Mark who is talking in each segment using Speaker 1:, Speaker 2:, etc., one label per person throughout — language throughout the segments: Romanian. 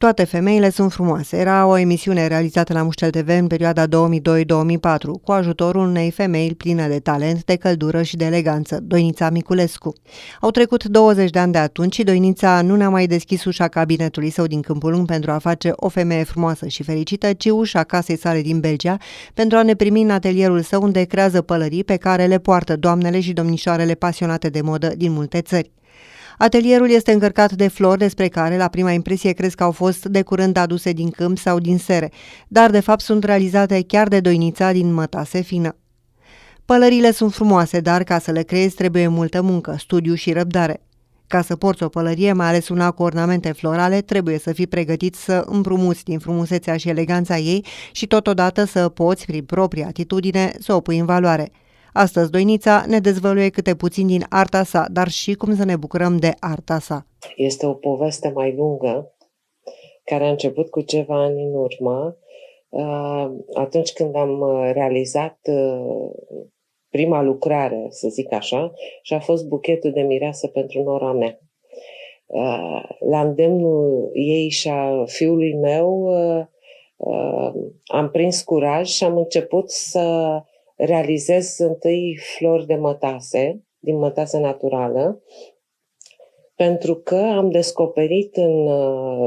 Speaker 1: Toate femeile sunt frumoase. Era o emisiune realizată la Muștel TV în perioada 2002-2004, cu ajutorul unei femei pline de talent, de căldură și de eleganță, Doinița Miculescu. Au trecut 20 de ani de atunci și Doinița nu ne-a mai deschis ușa cabinetului său din Câmpul Lung pentru a face o femeie frumoasă și fericită, ci ușa casei sale din Belgia pentru a ne primi în atelierul său, unde creează pălării pe care le poartă doamnele și domnișoarele pasionate de modă din multe țări. Atelierul este încărcat de flori despre care, la prima impresie, crezi că au fost de curând aduse din câmp sau din sere, dar de fapt sunt realizate chiar de Doinița din mătase fină. Pălările sunt frumoase, dar ca să le creezi trebuie multă muncă, studiu și răbdare. Ca să porți o pălărie, mai ales una cu ornamente florale, trebuie să fii pregătit să împrumuți din frumusețea și eleganța ei și totodată să poți, prin propria atitudine, să o pui în valoare. Astăzi, Doinița ne dezvăluie câte puțin din arta sa, dar și cum să ne bucurăm de arta sa.
Speaker 2: Este o poveste mai lungă, care a început cu ceva ani în urmă, atunci când am realizat prima lucrare, să zic așa, și a fost buchetul de mireasă pentru nora mea. La îndemnul ei și a fiului meu am prins curaj și am început să realizez întâi flori de mătase, din mătase naturală, pentru că am descoperit în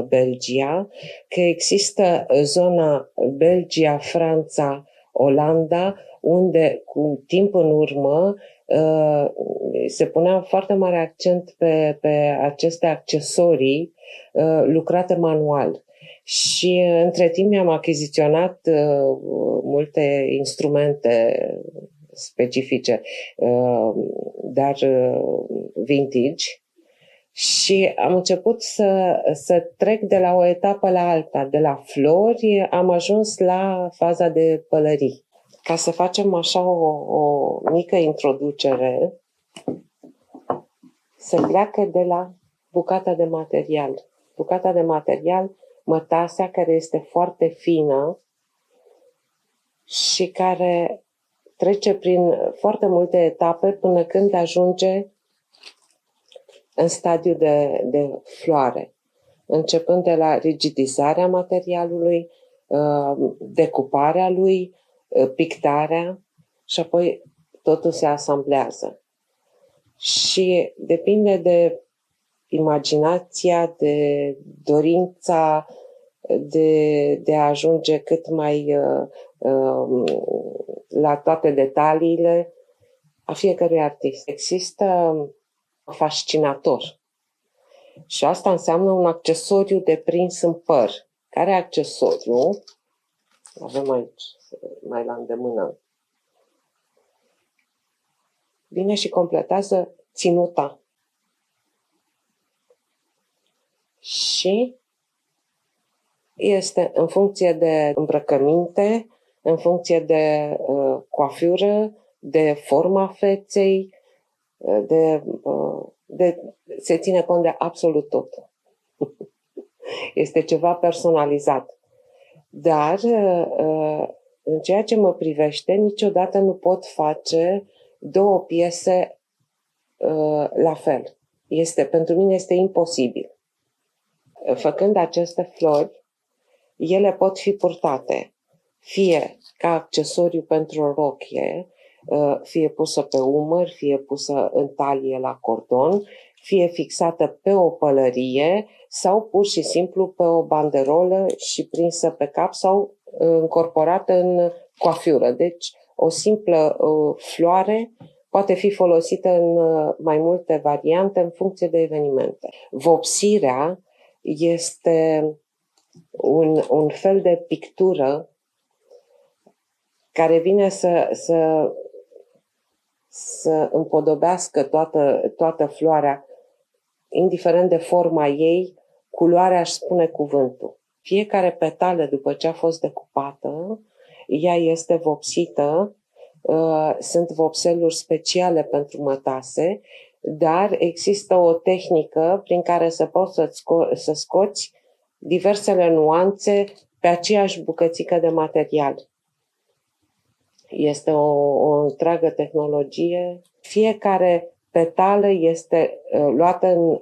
Speaker 2: Belgia că există zona Belgia, Franța, Olanda, unde cu timp în urmă se punea foarte mare accent pe aceste accesorii lucrate manual. Și între timp mi-am achiziționat multe instrumente specifice, dar vintage, și am început să trec de la o etapă la alta. De la flori am ajuns la faza de pălării. Ca să facem așa o mică introducere, se pleacă de la bucata de material. Bucata de material, mătasea, care este foarte fină și care trece prin foarte multe etape până când ajunge în stadiu de floare, începând de la rigidizarea materialului, decuparea lui, pictarea și apoi totul se asamblează. Și depinde de imaginația, de dorința de a ajunge cât mai la toate detaliile a fiecărui artist. Există fascinator. Și asta înseamnă un accesoriu de prins în păr. Care accesoriu? Avem aici, mai la îndemână. Vine și completează ținuta. Și este în funcție de îmbrăcăminte, în funcție de coafură, de forma feței, se ține cont de absolut tot. Este ceva personalizat. Dar în ceea ce mă privește, niciodată nu pot face două piese la fel. Pentru mine este imposibil. Făcând aceste flori, ele pot fi purtate fie ca accesoriu pentru o rochie, fie pusă pe umăr, fie pusă în talie la cordon, fie fixată pe o pălărie sau pur și simplu pe o banderolă și prinsă pe cap sau încorporată în coafură. Deci o simplă floare poate fi folosită în mai multe variante în funcție de evenimente. Vopsirea este un fel de pictură care vine să împodobească toată floarea, indiferent de forma ei, culoarea își spune cuvântul. Fiecare petală, după ce a fost decupată, ea este vopsită, sunt vopseluri speciale pentru mătase, dar există o tehnică prin care poți să scoți diversele nuanțe pe aceeași bucățică de material. Este o întreagă tehnologie. Fiecare petală este luată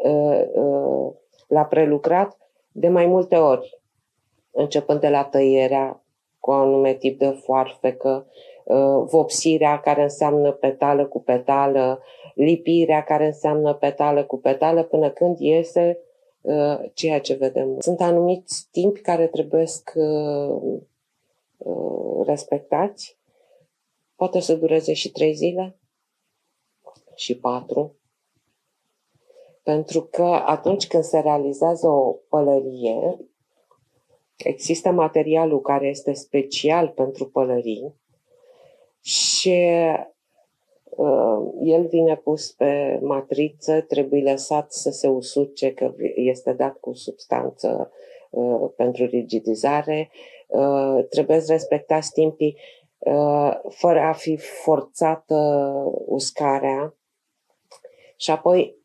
Speaker 2: la prelucrat de mai multe ori, începând de la tăierea cu un anume tip de foarfecă, vopsirea care înseamnă petală cu petală, lipirea care înseamnă petală cu petală, până când iese ceea ce vedem. Sunt anumiți timpi care trebuie respectați. Poate să dureze și 3 zile și 4. Pentru că atunci când se realizează o pălărie, există materialul care este special pentru pălării și el vine pus pe matriță, trebuie lăsat să se usuce, că este dat cu substanță pentru rigidizare. Trebuie să respectați timpii fără a fi forțată uscarea. Și apoi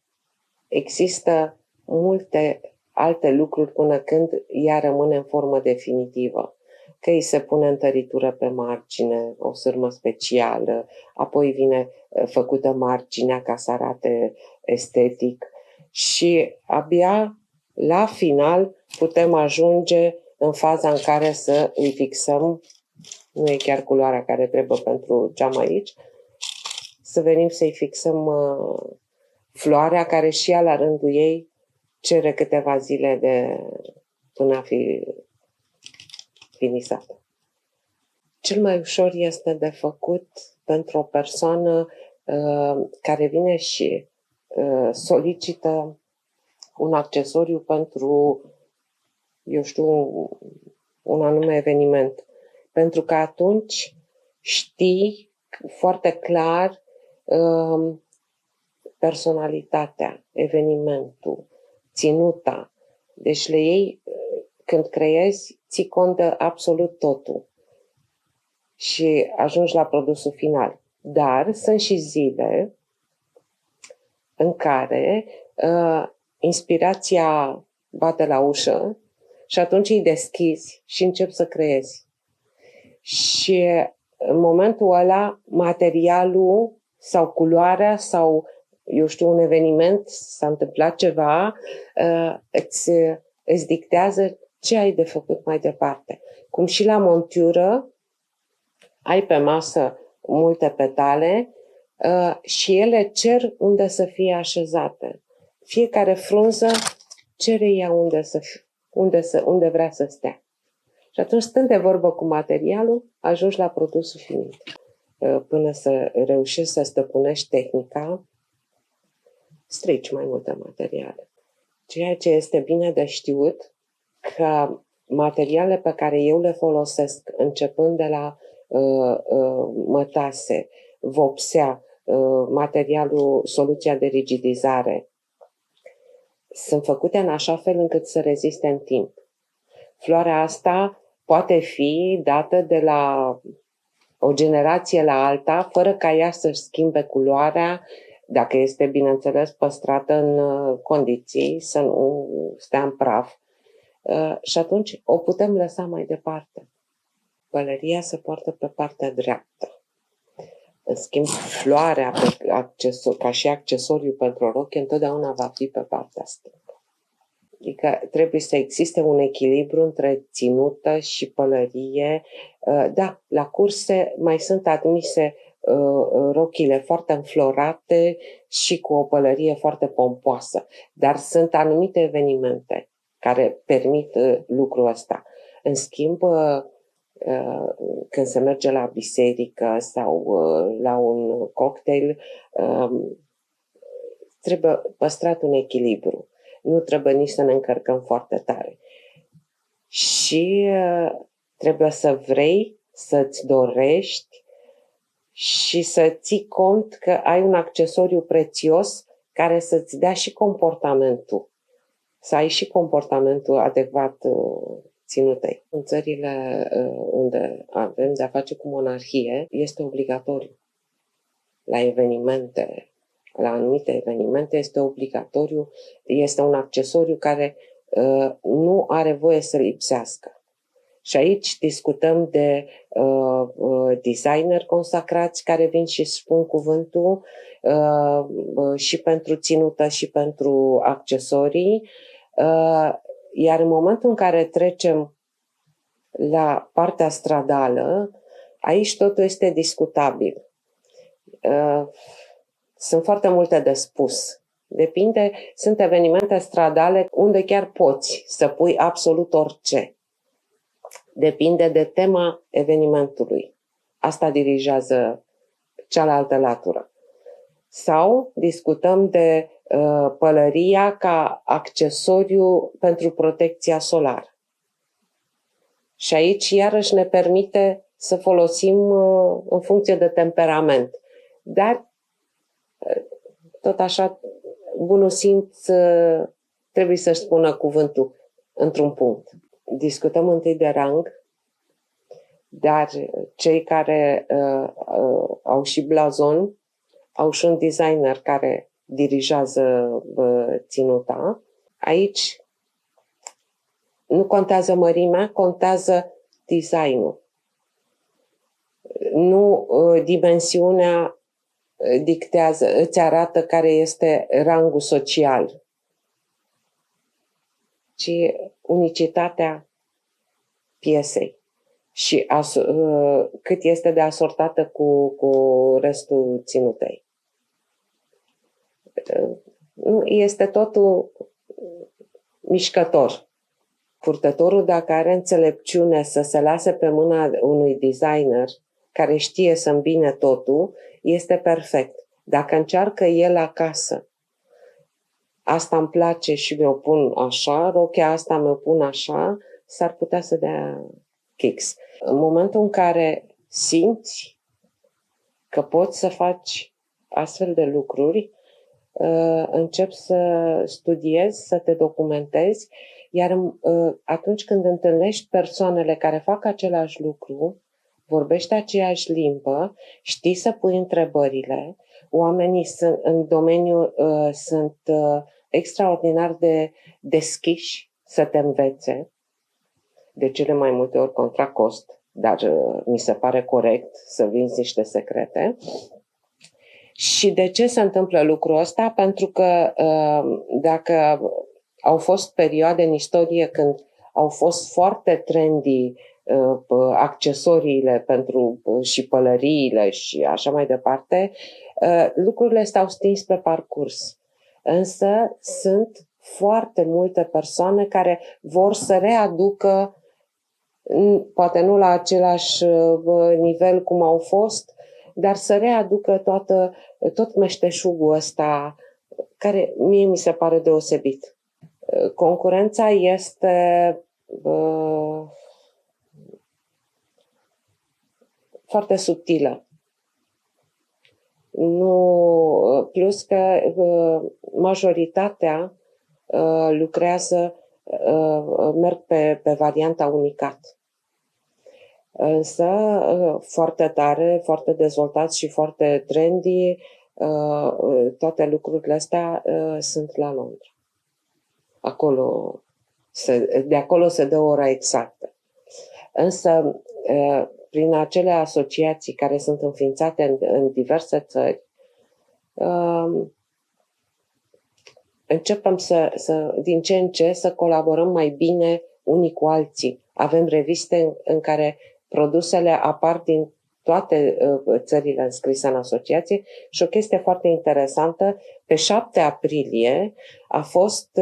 Speaker 2: există multe alte lucruri până când ea rămâne în formă definitivă. Că îi se pune întăritură pe margine, o sârmă specială, apoi vine făcută marginea ca să arate estetic și abia la final putem ajunge în faza în care să îi fixăm, nu e chiar culoarea care trebuie pentru geam aici, să venim să-i fixăm floarea care și ea la rândul ei cere câteva zile până a fi finisată. Cel mai ușor este de făcut pentru o persoană care vine și solicită un accesoriu pentru, eu știu, un anume eveniment. Pentru că atunci știi foarte clar personalitatea, evenimentul, ținuta. Deci le iei, când creezi, ții cont de absolut totul și ajungi la produsul final. Dar sunt și zile în care inspirația bate la ușă și atunci îi deschizi și începi să creezi. Și în momentul ăla, materialul sau culoarea sau, eu știu, un eveniment, s-a întâmplat ceva, îți dictează ce ai de făcut mai departe. Cum și la montură, ai pe masă multe petale și ele cer unde să fie așezate. Fiecare frunză cere ea unde vrea să stea. Și atunci, stând de vorbă cu materialul, ajungi la produsul finit. Până să reușești să stăpânești tehnica, strici mai multe materiale. Ceea ce este bine de știut, că materialele pe care eu le folosesc, începând de la mătase, vopsea, materialul, soluția de rigidizare, sunt făcute în așa fel încât să reziste în timp. Floarea asta poate fi dată de la o generație la alta, fără ca ea să-și schimbe culoarea, dacă este, bineînțeles, păstrată în condiții, să nu stea în praf. Și atunci o putem lăsa mai departe. Pălăria se poartă pe partea dreaptă. În schimb, floarea ca și accesoriu pentru roche întotdeauna va fi pe partea stângă. Adică trebuie să existe un echilibru între ținută și pălărie. Da, la curse mai sunt admise rochile foarte înflorate și cu o pălărie foarte pompoasă. Dar sunt anumite evenimente care permit lucrul ăsta. În schimb, când se merge la biserică sau la un cocktail, trebuie păstrat un echilibru. Nu trebuie nici să ne încărcăm foarte tare. Și trebuie să vrei, să-ți dorești și să ții cont că ai un accesoriu prețios care să-ți dea și comportamentul. Să ai și comportamentul adecvat ținutei. În țările unde avem de-a face cu monarhie, este obligatoriu. La evenimente, la anumite evenimente este obligatoriu, este un accesoriu care nu are voie să lipsească. Și aici discutăm de designeri consacrați care vin și spun cuvântul și pentru ținută și pentru accesorii Iar în momentul în care trecem la partea stradală, aici totul este discutabil. Sunt foarte multe de spus. Depinde, sunt evenimente stradale unde chiar poți să pui absolut orice. Depinde de tema evenimentului. Asta dirigează cealaltă latură. Sau discutăm de pălăria ca accesoriu pentru protecția solară. Și aici iarăși ne permite să folosim în funcție de temperament. Dar tot așa, bunul simț trebuie să-și spună cuvântul într-un punct. Discutăm întâi de rang, dar cei care au și blazon au și un designer care dirigează ținuta. Aici nu contează mărimea, contează designul. Nu dimensiunea dictează, îți arată care este rangul social, ci unicitatea piesei și cât este de asortată cu restul ținutei. Este totul mișcător. Purtătorul, dacă are înțelepciune să se lase pe mâna unui designer care știe să îmbine totul, este perfect. Dacă încearcă el acasă, asta îmi place și mi-o pun așa, rochea asta mi-o pun așa, s-ar putea să dea kicks. În momentul în care simți că poți să faci astfel de lucruri, începi să studiezi, să te documentezi, iar atunci când întâlnești persoanele care fac același lucru, vorbești aceeași limbă, știi să pui întrebările, oamenii în domeniu sunt extraordinar de deschiși să te învețe, de cele mai multe ori contra cost, dar mi se pare corect să vinzi niște secrete. Și de ce se întâmplă lucrul ăsta? Pentru că dacă au fost perioade în istorie când au fost foarte trendy accesoriile pentru și pălăriile și așa mai departe, lucrurile s-au stins pe parcurs. Însă sunt foarte multe persoane care vor să readucă, poate nu la același nivel cum au fost, dar să readucă tot meșteșugul ăsta, care mie mi se pare deosebit. Concurența este foarte subtilă. Nu, plus că majoritatea lucrează, merg pe varianta unicat. Însă foarte tare, foarte dezvoltat și foarte trendy, toate lucrurile astea sunt la Londra. De acolo se dă ora exactă. Însă prin acele asociații care sunt înființate în diverse țări, începem din ce în ce să colaborăm mai bine unii cu alții. Avem reviste în care produsele apar din toate țările înscrise în asociație și o chestie foarte interesantă, pe 7 aprilie a fost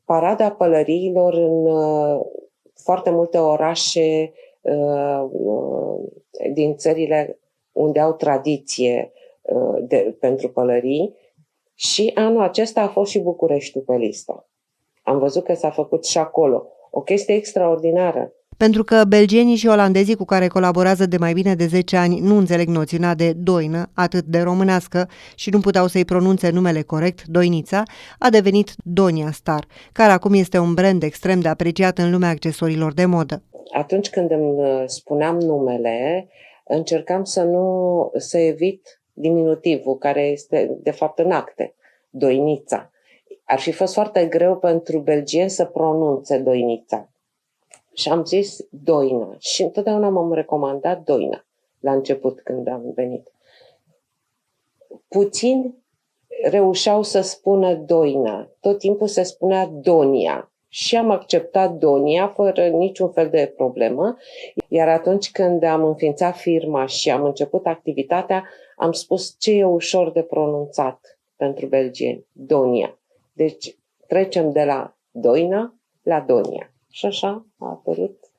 Speaker 2: parada pălăriilor în foarte multe orașe din țările unde au tradiție pentru pălării și anul acesta a fost și Bucureștiul pe listă. Am văzut că s-a făcut și acolo. O chestie extraordinară.
Speaker 1: Pentru că belgienii și olandezii cu care colaborează de mai bine de 10 ani nu înțeleg noțiunea de doină, atât de românească, și nu puteau să-i pronunțe numele corect, Doinița, a devenit Donia Star, care acum este un brand extrem de apreciat în lumea accesoriilor de modă.
Speaker 2: Atunci când îmi spuneam numele, încercam să evit diminutivul, care este de fapt în acte, Doinița. Ar fi fost foarte greu pentru belgieni să pronunțe Doinița. Și am zis Doina. Și întotdeauna m-am recomandat Doina la început când am venit. Puțini reușeau să spună Doina. Tot timpul se spunea Donia. și am acceptat Donia fără niciun fel de problemă. Iar atunci când am înființat firma și am început activitatea, am spus ce e ușor de pronunțat pentru belgieni, Donia. Deci trecem de la Doina la Donia. Și așa a apărut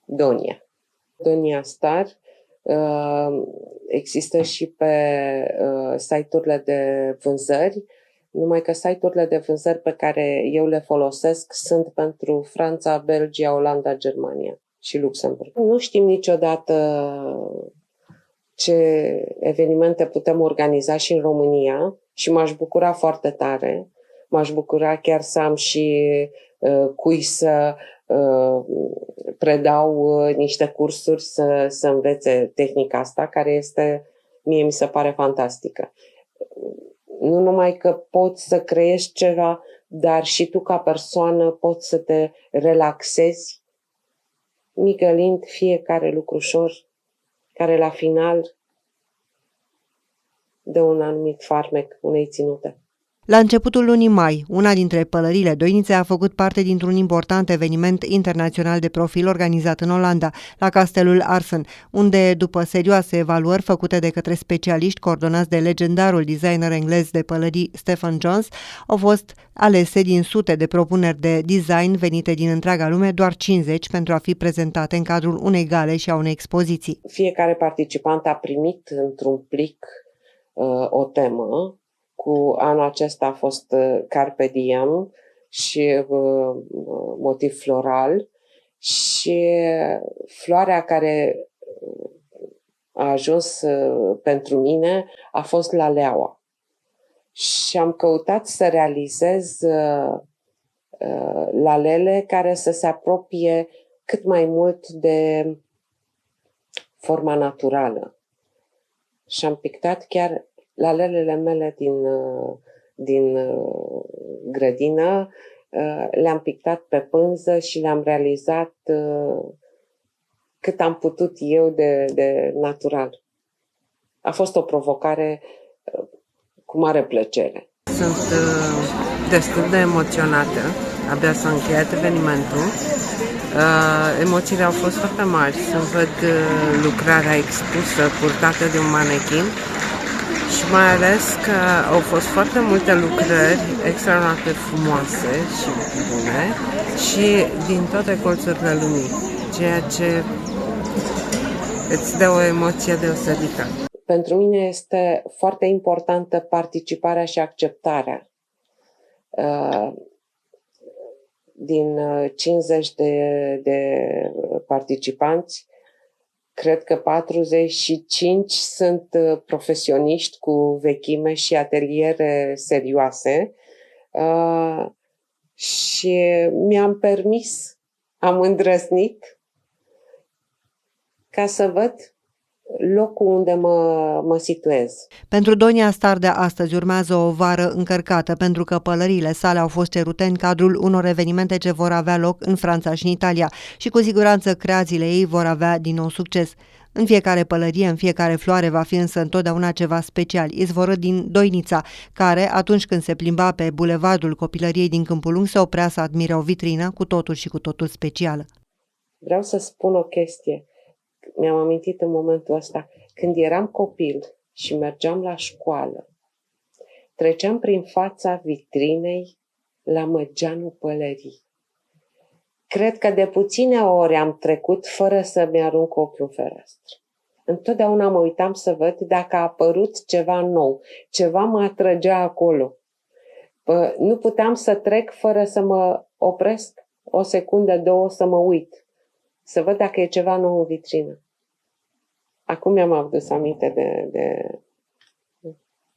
Speaker 2: Donia. Donia Star există și pe site-urile de vânzări, numai că site-urile de vânzări pe care eu le folosesc sunt pentru Franța, Belgia, Olanda, Germania și Luxemburg. Nu știm niciodată ce evenimente putem organiza și în România și m-aș bucura foarte tare. M-aș bucura chiar să am și cui să predau niște cursuri să învețe tehnica asta, care mie mi se pare fantastică. Nu numai că poți să creezi ceva, dar și tu ca persoană poți să te relaxezi, migălind fiecare lucrușor, care la final dă un anumit farmec unei ținute.
Speaker 1: La începutul lunii mai, una dintre pălăriile Doiniței a făcut parte dintr-un important eveniment internațional de profil organizat în Olanda, la Castelul Arsen, unde, după serioase evaluări făcute de către specialiști coordonați de legendarul designer englez de pălării Stephen Jones, au fost alese din sute de propuneri de design venite din întreaga lume doar 50 pentru a fi prezentate în cadrul unei gale și a unei expoziții.
Speaker 2: Fiecare participant a primit într-un plic o temă. Cu anul acesta a fost Carpe Diem și motiv floral și floarea care a ajuns pentru mine a fost laleaua. Și am căutat să realizez lalele care să se apropie cât mai mult de forma naturală. Și am pictat chiar lalelele mele din grădină, le-am pictat pe pânză și le-am realizat cât am putut eu de natural. A fost o provocare cu mare plăcere.
Speaker 3: Sunt destul de emoționată, abia s-a încheiat evenimentul. Emoțiile au fost foarte mari să văd lucrarea expusă, purtată de un manechin. Și mai ales că au fost foarte multe lucrări extraordinar de frumoase și bune și din toate colțurile lumii, ceea ce îți dă o emoție deosebită.
Speaker 2: Pentru mine este foarte importantă participarea și acceptarea. Din 50 de participanți, cred că 45 sunt profesioniști cu vechime și ateliere serioase și mi-am permis, am îndrăznit ca să văd locul unde mă situez.
Speaker 1: Pentru Donia Star de astăzi urmează o vară încărcată, pentru că pălăriile sale au fost cerute în cadrul unor evenimente ce vor avea loc în Franța și în Italia și cu siguranță creațiile ei vor avea din nou succes. În fiecare pălărie, în fiecare floare va fi însă întotdeauna ceva special, izvorât din Doinița, care, atunci când se plimba pe bulevardul copilăriei din Câmpul Lung, se oprea să admire o vitrină cu totul și cu totul specială.
Speaker 2: Vreau să spun o chestie. Mi-am amintit în momentul ăsta. Când eram copil și mergeam la școală, treceam prin fața vitrinei la Măgeanu Pălării. Cred că de puține ori am trecut fără să-mi arunc ochiul în fereastră. Întotdeauna mă uitam să văd dacă a apărut ceva nou, ceva mă atrăgea acolo. Nu puteam să trec fără să mă opresc o secundă, două, să mă uit, să văd dacă e ceva nou în vitrină. Acum mi-am adus aminte de